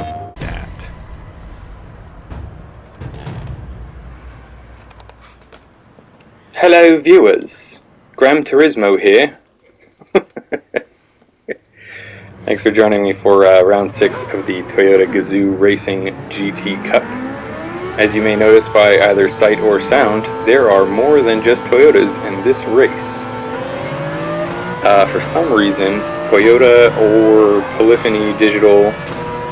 that. Hello viewers, Gran Turismo here. Thanks for joining me for round 6 of the Toyota GAZOO Racing GT Cup. As you may notice by either sight or sound, there are more than just Toyotas in this race. For some reason, Toyota or Polyphony Digital,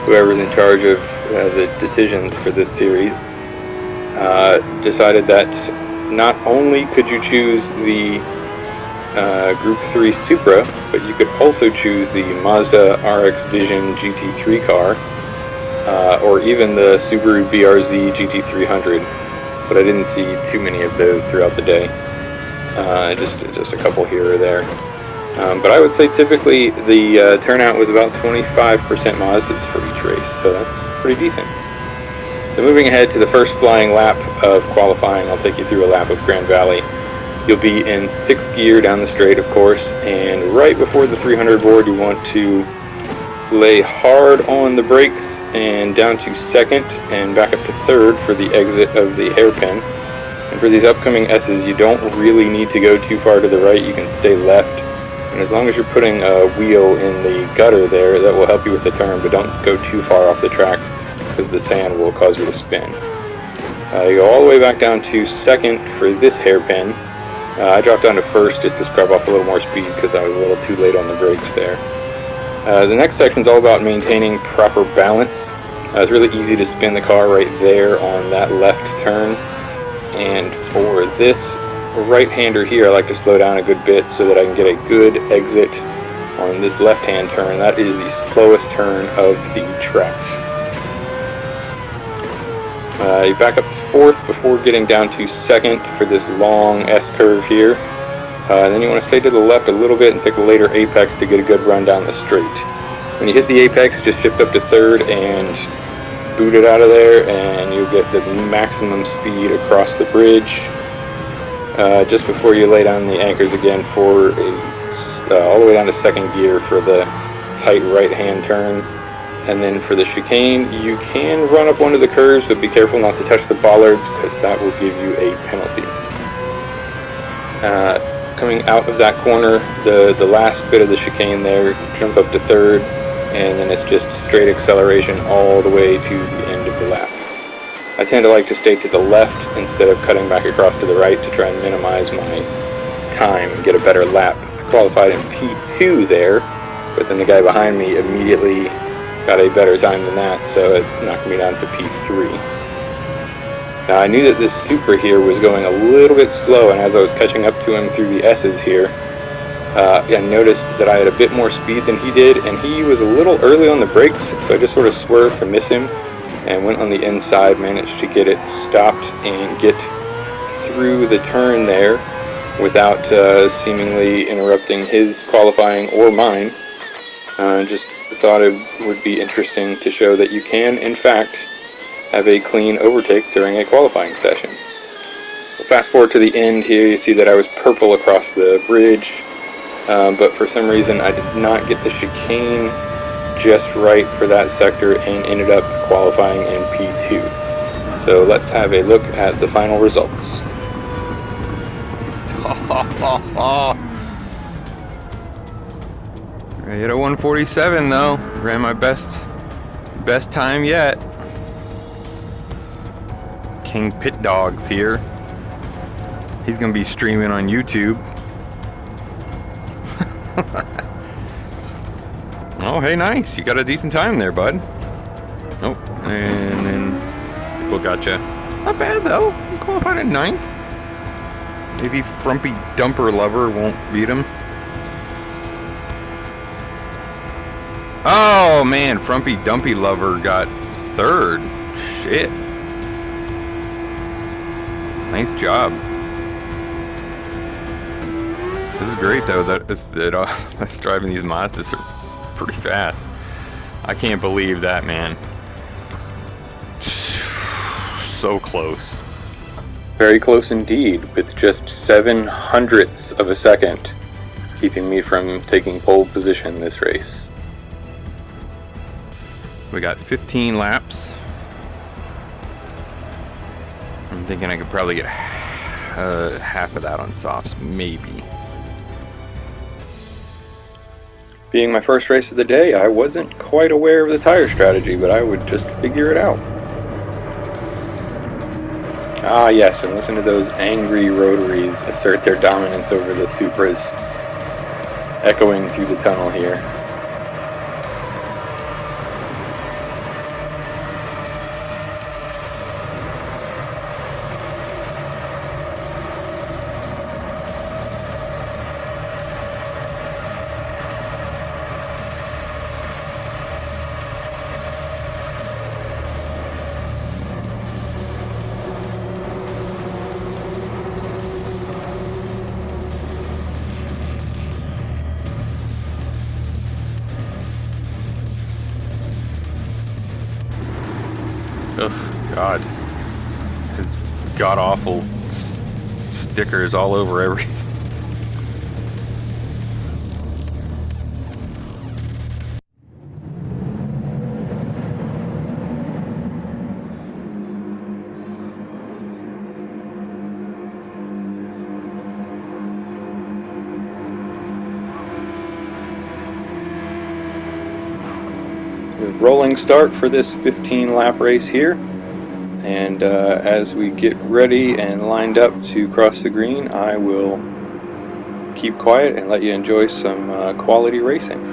whoever's in charge of the decisions for this series, decided that not only could you choose the Group 3 Supra, but you could also choose the Mazda RX Vision GT3 car, or even the Subaru BRZ GT300, but I didn't see too many of those throughout the day, just a couple here or there. But I would say typically the turnout was about 25% Mazdas for each race, so that's pretty decent. So moving ahead to the first flying lap of qualifying, I'll take you through a lap of Grand Valley. You'll be in 6th gear down the straight, of course, and right before the 300 board you want to lay hard on the brakes and down to 2nd and back up to 3rd for the exit of the hairpin. And for these upcoming S's, you don't really need to go too far to the right, you can stay left. And as long as you're putting a wheel in the gutter there, that will help you with the turn, but don't go too far off the track because the sand will cause you to spin. You go all the way back down to 2nd for this hairpin. I dropped down to 1st just to scrub off a little more speed because I was a little too late on the brakes there. The next section is all about maintaining proper balance. It's really easy to spin the car right there on that left turn. And for this right-hander here, I like to slow down a good bit so that I can get a good exit on this left-hand turn. That is the slowest turn of the track. You back up to 4th before getting down to 2nd for this long S-curve here. Then you want to stay to the left a little bit and pick a later apex to get a good run down the straight. When you hit the apex, just shift up to 3rd and boot it out of there, and you'll get the maximum speed across the bridge. Just before you lay down the anchors again for all the way down to 2nd gear for the tight right-hand turn. And then for the chicane, you can run up one of the curves, but be careful not to touch the bollards because that will give you a penalty. Coming out of that corner, the last bit of the chicane there, jump up to 3rd, and then it's just straight acceleration all the way to the end of the lap. I tend to like to stay to the left instead of cutting back across to the right to try and minimize my time and get a better lap. I qualified in P2 there, but then the guy behind me immediately got a better time than that, so it knocked me down to P3. Now I knew that this Supra here was going a little bit slow, and as I was catching up to him through the S's here, I noticed that I had a bit more speed than he did, and he was a little early on the brakes, so I just sort of swerved to miss him and went on the inside, managed to get it stopped and get through the turn there without seemingly interrupting his qualifying or mine. Just thought it would be interesting to show that you can, in fact, have a clean overtake during a qualifying session. So fast forward to the end here, you see that I was purple across the bridge, but for some reason I did not get the chicane just right for that sector and ended up qualifying in P2. So let's have a look at the final results. I hit a 147 though. Ran my best time yet. King Pit Dogs here. He's gonna be streaming on YouTube. Oh, hey, nice. You got a decent time there, bud. Oh, and then people gotcha. Not bad though. You qualified at 9th. Maybe Frumpy Dumper Lover won't beat him. Oh man, Frumpy Dumpy Lover got 3rd. Shit. Nice job. This is great though, that us driving these Mazdas are pretty fast. I can't believe that, man. So close. Very close indeed, with just 0.07 of a second keeping me from taking pole position this race. We got 15 laps. I'm thinking I could probably get half of that on softs, maybe. Being my first race of the day, I wasn't quite aware of the tire strategy, but I would just figure it out. Ah yes, and listen to those angry rotaries assert their dominance over the Supras, echoing through the tunnel here. Ugh, God. His god-awful stickers all over everything. Rolling start for this 15 lap race here, and as we get ready and lined up to cross the green, I will keep quiet and let you enjoy some quality racing.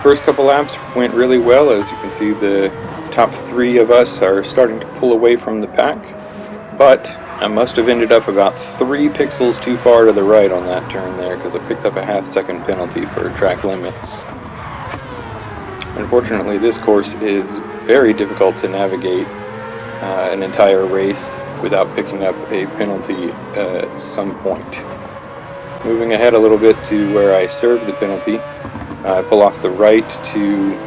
first couple laps went really well. As you can see, the top 3 of us are starting to pull away from the pack, but I must have ended up about 3 pixels too far to the right on that turn there, because I picked up a half-second penalty for track limits. Unfortunately, this course is very difficult to navigate an entire race without picking up a penalty at some point. Moving ahead a little bit to where I served the penalty, I pull off the right to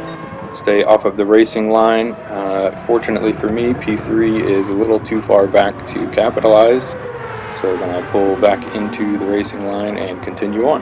stay off of the racing line. Fortunately for me, P3 is a little too far back to capitalize, so then I pull back into the racing line and continue on.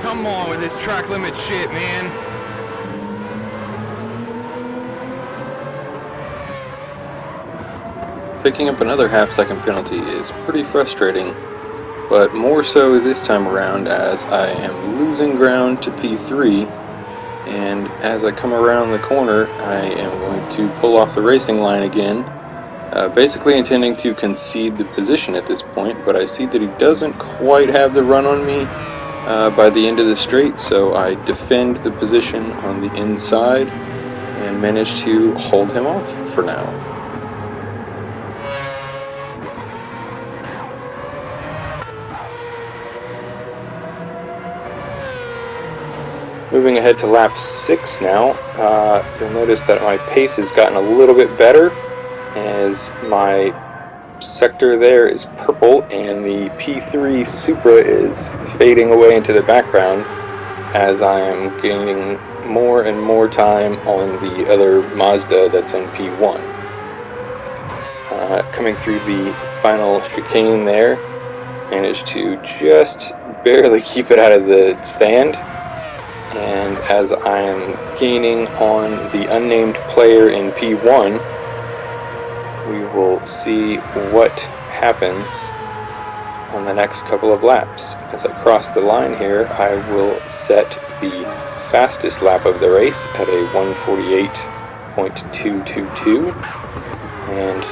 Come on with this track limit shit, man. Picking up another half-second penalty is pretty frustrating, but more so this time around as I am losing ground to P3, and as I come around the corner I am going to pull off the racing line again, basically intending to concede the position at this point, but I see that he doesn't quite have the run on me by the end of the straight, so I defend the position on the inside and manage to hold him off for now. Moving ahead to lap 6 now, you'll notice that my pace has gotten a little bit better as my sector there is purple and the P3 Supra is fading away into the background as I am gaining more and more time on the other Mazda that's in P1. Coming through the final chicane there, managed to just barely keep it out of the stand. And as I am gaining on the unnamed player in P1, we will see what happens on the next couple of laps. As I cross the line here, I will set the fastest lap of the race at a 1:48.222. And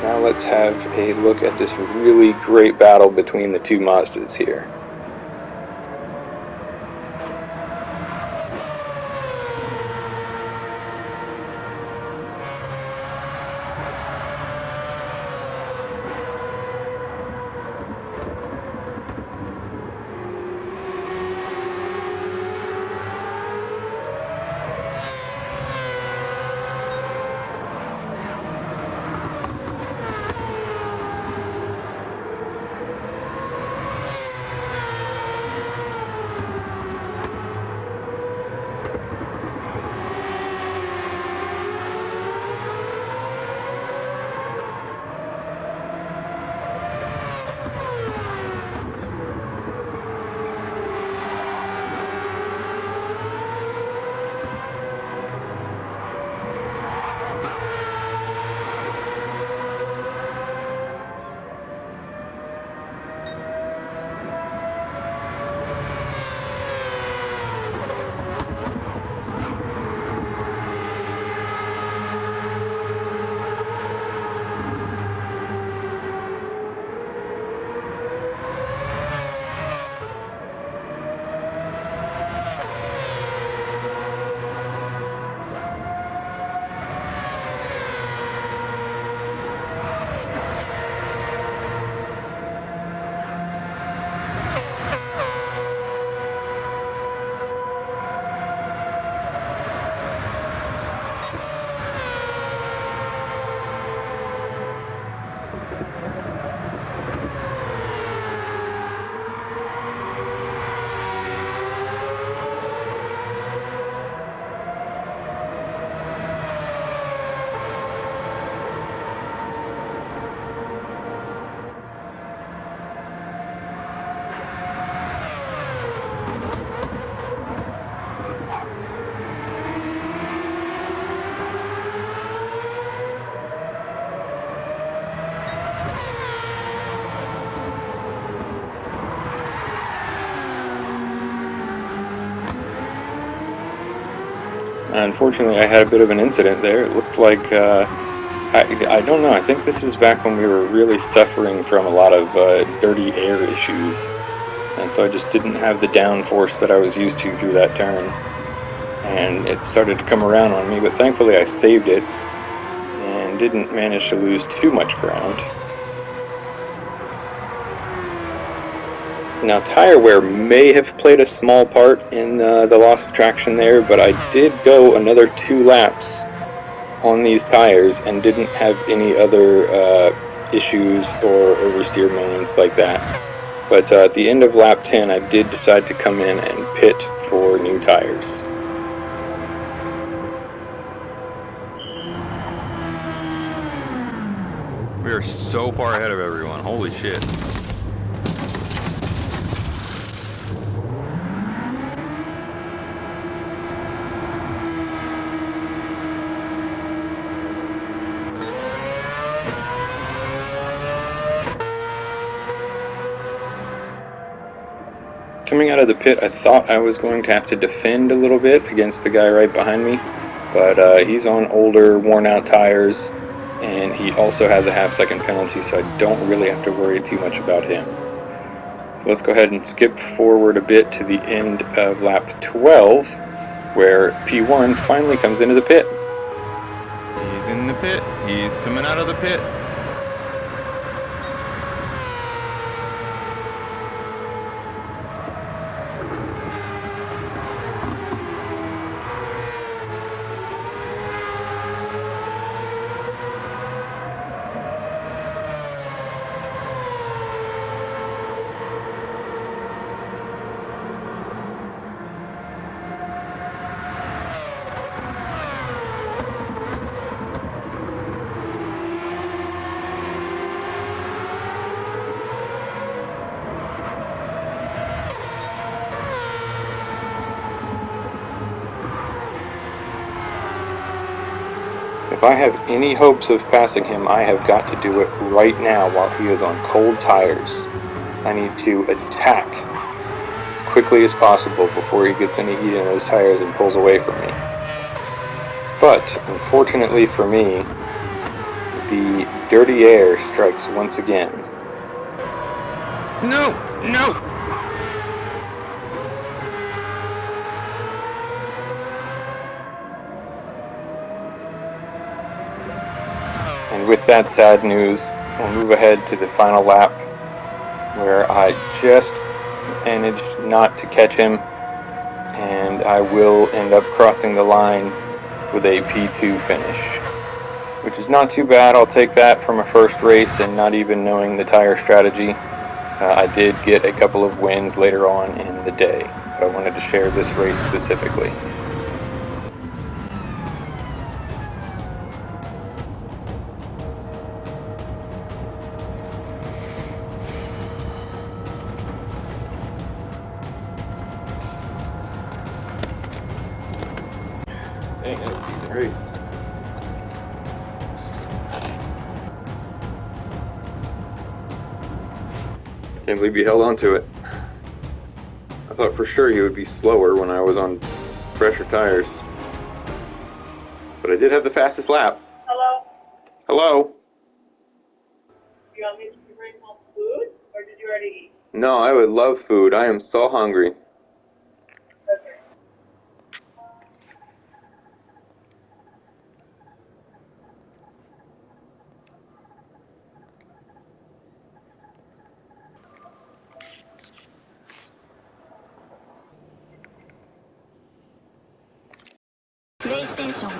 now let's have a look at this really great battle between the two Mazdas here. Unfortunately, I had a bit of an incident there. It looked like, I don't know, I think this is back when we were really suffering from a lot of dirty air issues. And so I just didn't have the downforce that I was used to through that turn. And it started to come around on me, but thankfully I saved it and didn't manage to lose too much ground. Now, tire wear may have played a small part in the loss of traction there, but I did go another 2 laps on these tires and didn't have any other issues or oversteer moments like that. But at the end of lap 10, I did decide to come in and pit for new tires. We are so far ahead of everyone. Holy shit. Coming out of the pit, I thought I was going to have to defend a little bit against the guy right behind me, but he's on older, worn-out tires, and he also has a half-second penalty, so I don't really have to worry too much about him. So let's go ahead and skip forward a bit to the end of lap 12, where P1 finally comes into the pit. He's in the pit. He's coming out of the pit. If I have any hopes of passing him, I have got to do it right now while he is on cold tires. I need to attack as quickly as possible before he gets any heat in those tires and pulls away from me. But, unfortunately for me, the dirty air strikes once again. No! No! And with that sad news, we'll move ahead to the final lap, where I just managed not to catch him, and I will end up crossing the line with a P2 finish, which is not too bad. I'll take that from a first race and not even knowing the tire strategy. I did get a couple of wins later on in the day, but I wanted to share this race specifically. Dang, that was a decent race. Can't believe you held on to it. I thought for sure you would be slower when I was on fresher tires. But I did have the fastest lap. Hello? Hello? Do you want me to bring home food, or did you already eat? No, I would love food. I am so hungry. Okay. PlayStation